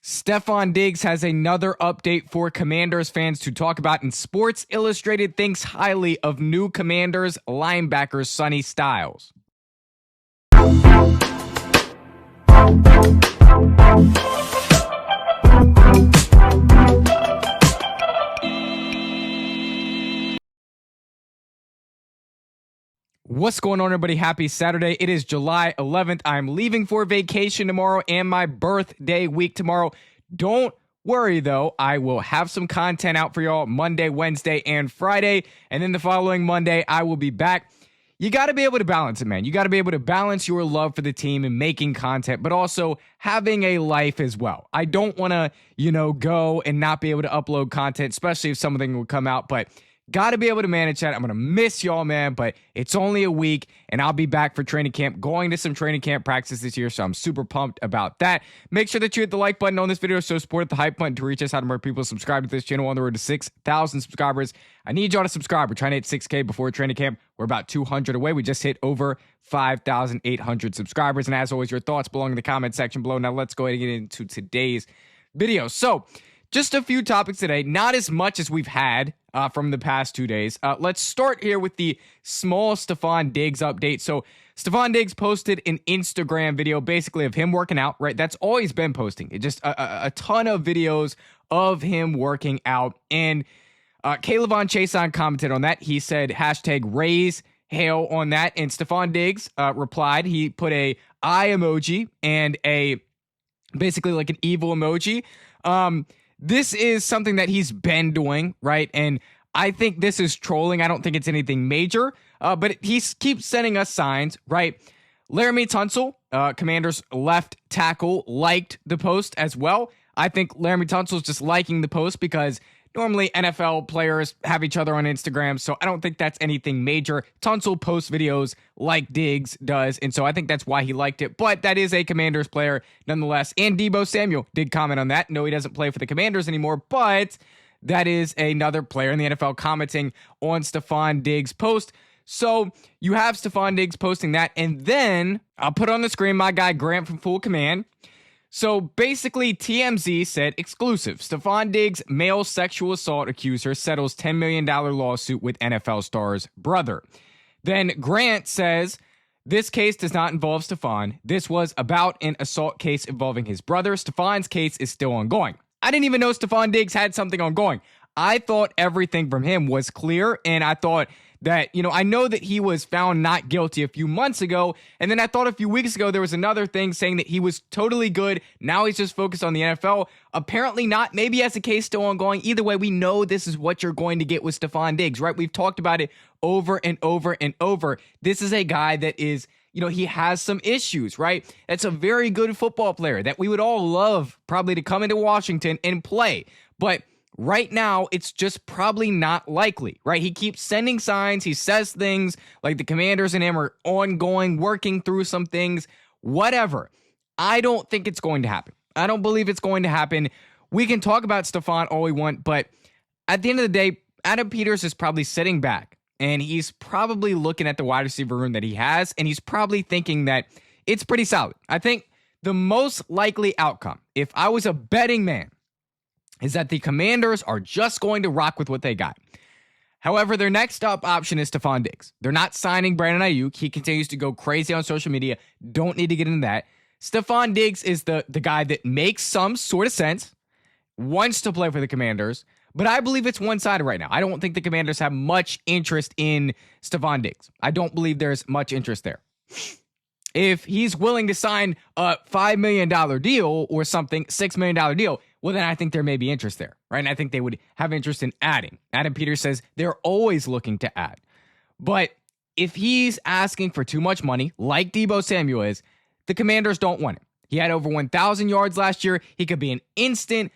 Stefon Diggs has another update for Commanders fans to talk about, and Sports Illustrated thinks highly of new Commanders linebacker Sonny Styles. What's going on, everybody? Happy Saturday. It is July 11th. I'm leaving for vacation tomorrow and my birthday week tomorrow. Don't worry, though. I will have some content out for y'all Monday, Wednesday, and Friday. And then the following Monday, I will be back. You got to be able to balance it, man. You got to be able to balance your love for the team and making content, but also having a life as well. I don't want to, go and not be able to upload content, especially if something will come out, but got to be able to manage that. I'm going to miss y'all, man, but it's only a week, and I'll be back for training camp, going to some training camp practice this year, so I'm super pumped about that. Make sure that you hit the like button on this video, so support the hype button to reach us out to more people. Subscribe to this channel on the road to 6,000 subscribers. I need y'all to subscribe. We're trying to hit 6K before training camp. We're about 200 away. We just hit over 5,800 subscribers, and as always, your thoughts belong in the comment section below. Now let's go ahead and get into today's video. So, just a few topics today, not as much as we've had from the past 2 days. Let's start here with the small Stefon Diggs update. So Stefon Diggs posted an Instagram video basically of him working out, right? That's all he's been posting. It just a ton of videos of him working out. And Kaylavon Chason commented on that. He said, hashtag raise hail on that. And Stefon Diggs replied. He put a eye emoji and a basically like an evil emoji. This is something that he's been doing, right? And I think this is trolling. I don't think it's anything major, but he keeps sending us signs, right? Laramie Tunsil, Commanders left tackle, liked the post as well. I think Laramie Tunsil's just liking the post because normally NFL players have each other on Instagram, so I don't think that's anything major. Tunsil posts videos like Diggs does, and so I think that's why he liked it. But that is a Commanders player nonetheless. And Deebo Samuel did comment on that. No, he doesn't play for the Commanders anymore, but that is another player in the NFL commenting on Stefon Diggs' post. So you have Stefon Diggs posting that, and then I'll put on the screen my guy Grant from Full Command. So basically, TMZ said exclusive. Stefon Diggs, male sexual assault accuser, settles $10 million lawsuit with NFL star's brother. Then Grant says, this case does not involve Stefon. This was about an assault case involving his brother. Stefon's case is still ongoing. I didn't even know Stefon Diggs had something ongoing. I thought everything from him was clear, and I thought that, I know that he was found not guilty a few months ago, and then I thought a few weeks ago there was another thing saying that he was totally good. Now he's just focused on the NFL. Apparently not. Maybe he has a case still ongoing. Either way, we know this is what you're going to get with Stefon Diggs, right? We've talked about it over and over and over. This is a guy that is, he has some issues, right? That's a very good football player that we would all love probably to come into Washington and play. But right now, it's just probably not likely, right? He keeps sending signs. He says things like the Commanders and him are ongoing, working through some things, whatever. I don't think it's going to happen. I don't believe it's going to happen. We can talk about Stefon all we want, but at the end of the day, Adam Peters is probably sitting back, and he's probably looking at the wide receiver room that he has, and he's probably thinking that it's pretty solid. I think the most likely outcome, if I was a betting man, is that the Commanders are just going to rock with what they got. However, their next up option is Stefon Diggs. They're not signing Brandon Ayuk. He continues to go crazy on social media. Don't need to get into that. Stefon Diggs is the guy that makes some sort of sense, wants to play for the Commanders, but I believe it's one-sided right now. I don't think the Commanders have much interest in Stefon Diggs. I don't believe there's much interest there. If he's willing to sign a $5 million deal or something, $6 million deal, well, then I think there may be interest there, right? And I think they would have interest in adding. Adam Peters says they're always looking to add. But if he's asking for too much money, like Deebo Samuel is, the Commanders don't want him. He had over 1,000 yards last year. He could be an instant,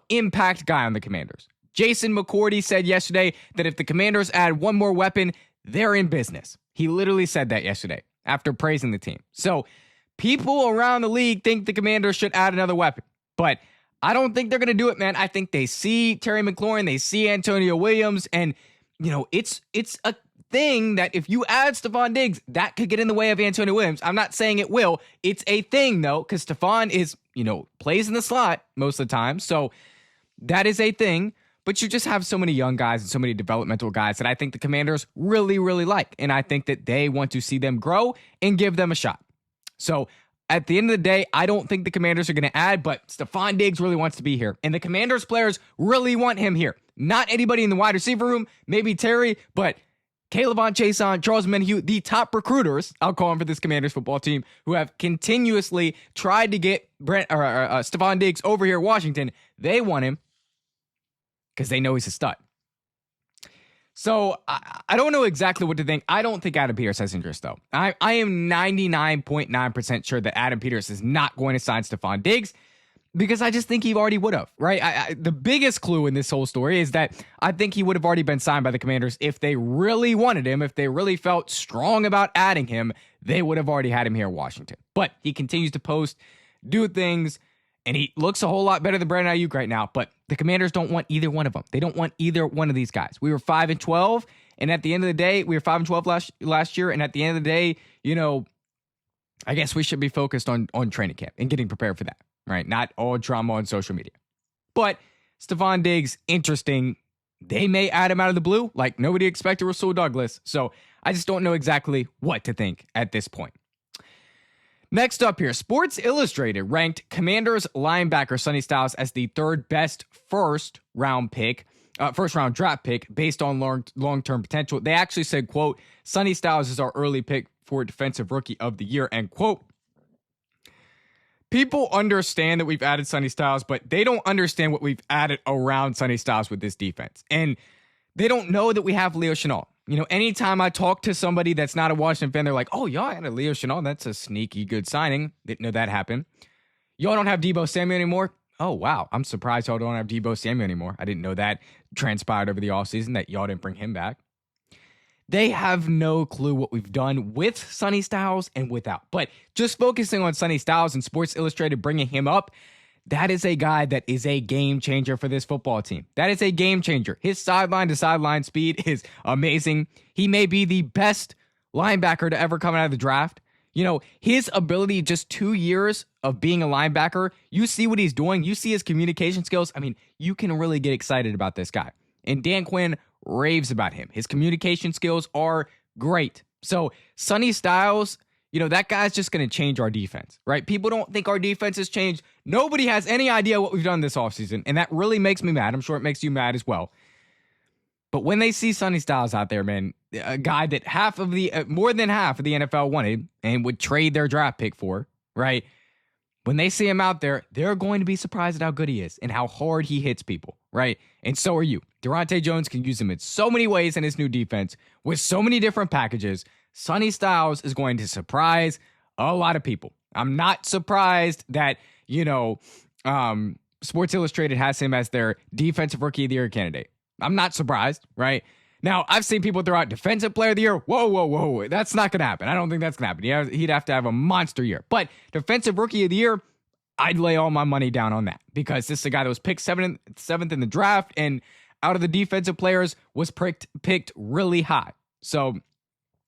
impact guy on the Commanders. Jason McCourty said yesterday that if the Commanders add one more weapon, they're in business. He literally said that yesterday after praising the team. So people around the league think the Commanders should add another weapon. But I don't think they're going to do it, man. I think they see Terry McLaurin, they see Antonio Williams, and, it's a thing that if you add Stefon Diggs, that could get in the way of Antonio Williams. I'm not saying it will. It's a thing, though, because Stefon is, plays in the slot most of the time. So that is a thing. But you just have so many young guys and so many developmental guys that I think the Commanders really, really like. And I think that they want to see them grow and give them a shot. So at the end of the day, I don't think the Commanders are going to add, but Stefon Diggs really wants to be here. And the Commanders players really want him here. Not anybody in the wide receiver room, maybe Terry, but Kayvon Chason, Charles Menahue, the top recruiters, I'll call them for this Commanders football team, who have continuously tried to get Stefon Diggs over here at Washington. They want him because they know he's a stud. So I don't know exactly what to think. I don't think Adam Peters has interest, though. I am 99.9% sure that Adam Peters is not going to sign Stefon Diggs because I just think he already would have, right? The biggest clue in this whole story is that I think he would have already been signed by the Commanders if they really wanted him, if they really felt strong about adding him, they would have already had him here in Washington. But he continues to post, do things, and he looks a whole lot better than Brandon Ayuk right now. But the Commanders don't want either one of them. They don't want either one of these guys. We were 5-12, and at the end of the day, we were 5-12 last year. And at the end of the day, I guess we should be focused on training camp and getting prepared for that, right? Not all drama on social media. But Stefon Diggs, interesting. They may add him out of the blue, like nobody expected Rasul Douglas. So I just don't know exactly what to think at this point. Next up here, Sports Illustrated ranked Commanders linebacker Sonny Styles as the third best first round draft pick based on long-term potential. They actually said, quote, Sonny Styles is our early pick for Defensive Rookie of the Year, end quote. People understand that we've added Sonny Styles, but they don't understand what we've added around Sonny Styles with this defense. And they don't know that we have Leo Chenal. Anytime I talk to somebody that's not a Washington fan, they're like, oh, y'all had a Leo Chenal. That's a sneaky good signing. Didn't know that happened. Y'all don't have Deebo Samuel anymore? Oh, wow. I'm surprised y'all don't have Deebo Samuel anymore. I didn't know that transpired over the offseason, that y'all didn't bring him back. They have no clue what we've done with Sonny Styles and without. But just focusing on Sonny Styles and Sports Illustrated bringing him up, that is a guy that is a game changer for this football team. That is a game changer. His sideline to sideline speed is amazing. He may be the best linebacker to ever come out of the draft. His ability, just 2 years of being a linebacker, you see what he's doing. You see his communication skills. I mean, you can really get excited about this guy. And Dan Quinn raves about him. His communication skills are great. So Sonny Styles, that guy's just going to change our defense, right? People don't think our defense has changed. Nobody has any idea what we've done this offseason, and that really makes me mad. I'm sure it makes you mad as well. But when they see Sonny Styles out there, man, a guy that more than half of the NFL wanted and would trade their draft pick for, right? When they see him out there, they're going to be surprised at how good he is and how hard he hits people, right? And so are you. Durante Jones can use him in so many ways in his new defense with so many different packages. Sonny Styles is going to surprise a lot of people. I'm not surprised that, Sports Illustrated has him as their Defensive Rookie of the Year candidate. I'm not surprised, right? Now, I've seen people throw out Defensive Player of the Year. Whoa. That's not going to happen. I don't think that's going to happen. He'd have to have a monster year. But Defensive Rookie of the Year, I'd lay all my money down on that because this is a guy that was picked seventh in the draft, and out of the defensive players was picked really high. So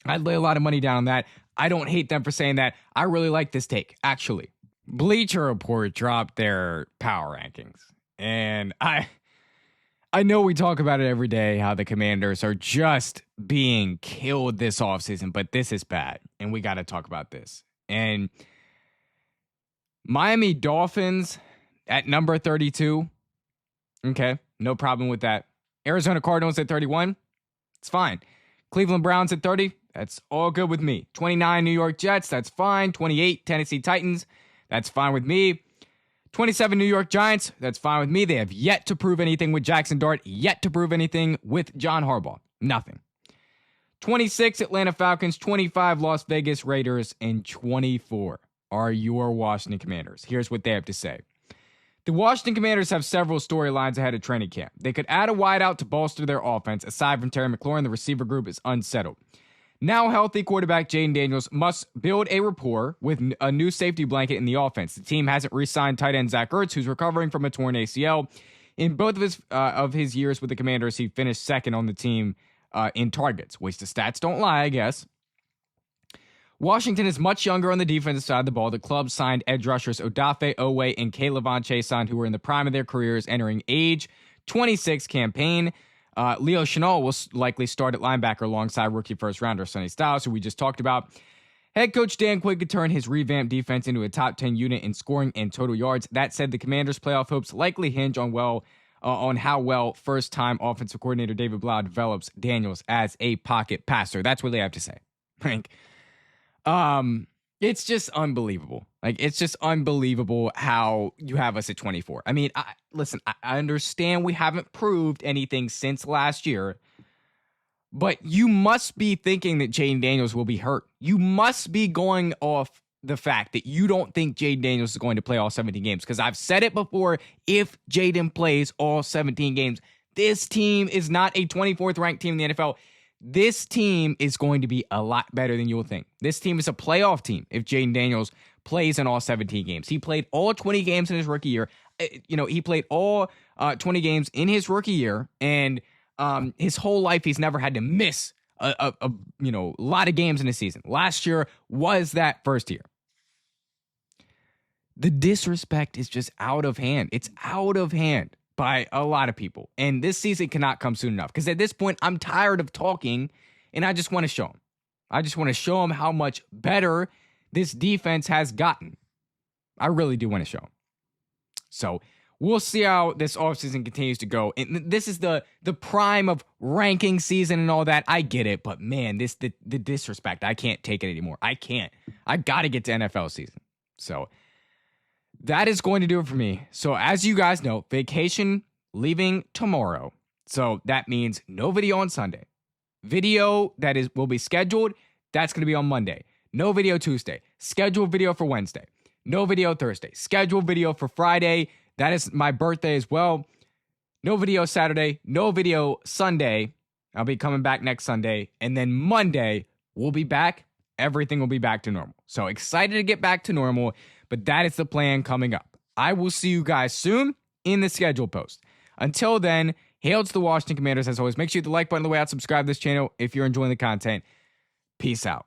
I'd lay a lot of money down on that. I don't hate them for saying that. I really like this take, actually. Bleacher Report dropped their power rankings. And I know we talk about it every day, how the Commanders are just being killed this offseason, but this is bad. And we got to talk about this. And Miami Dolphins at number 32. Okay, no problem with that. Arizona Cardinals at 31. It's fine. Cleveland Browns at 30. That's all good with me. 29, New York Jets. That's fine. 28, Tennessee Titans. That's fine with me. 27, New York Giants. That's fine with me. They have yet to prove anything with Jackson Dart. Yet to prove anything with John Harbaugh. Nothing. 26, Atlanta Falcons. 25, Las Vegas Raiders. And 24 are your Washington Commanders. Here's what they have to say. The Washington Commanders have several storylines ahead of training camp. They could add a wideout to bolster their offense. Aside from Terry McLaurin, the receiver group is unsettled. Now healthy quarterback Jaden Daniels must build a rapport with a new safety blanket in the offense. The team hasn't re-signed tight end Zach Ertz, who's recovering from a torn ACL. In both of his years with the Commanders, he finished second on the team in targets, which the stats don't lie, I guess. Washington is much younger on the defensive side of the ball. The club signed edge rushers Odafe Owe and K'Lavon Chaisson, who were in the prime of their careers, entering age 26 campaign. Leo Chenal will likely start at linebacker alongside rookie first-rounder Sonny Styles, who we just talked about. Head coach Dan Quinn could turn his revamped defense into a top 10 unit in scoring and total yards. That said, the Commanders' playoff hopes likely hinge on how well first-time offensive coordinator David Blau develops Daniels as a pocket passer. That's what they have to say. It's just unbelievable. It's just unbelievable how you have us at 24. I mean, listen, I understand we haven't proved anything since last year, but you must be thinking that Jaden Daniels will be hurt. You must be going off the fact that you don't think Jaden Daniels is going to play all 17 games. Because I've said it before, if Jaden plays all 17 games, this team is not a 24th ranked team in the NFL. This team is going to be a lot better than you'll think. This team is a playoff team if Jaden Daniels plays in all 17 games. He played all 20 games in his rookie year. He played all 20 games in his rookie year, and his whole life he's never had to miss a lot of games in a season. Last year was that first year. The disrespect is just out of hand. It's out of hand by a lot of people. And this season cannot come soon enough. Because at this point, I'm tired of talking, and I just want to show him. I just want to show him how much better this defense has gotten. I really do want to show him. So we'll see how this offseason continues to go. And this is the prime of ranking season and all that. I get it. But man, the disrespect, I can't take it anymore. I can't. I got to get to NFL season. So that is going to do it for me. So as you guys know, vacation leaving tomorrow. So that means no video on Sunday. Video that will be scheduled, that's going to be on Monday. No video Tuesday. Scheduled video for Wednesday. No video Thursday. Scheduled video for Friday. That is my birthday as well. No video Saturday. No video Sunday. I'll be coming back next Sunday. And then Monday, we'll be back. Everything will be back to normal. So excited to get back to normal. But that is the plan coming up. I will see you guys soon in the schedule post. Until then, hail to the Washington Commanders. As always, make sure you hit the like button on the way out. Subscribe to this channel if you're enjoying the content. Peace out.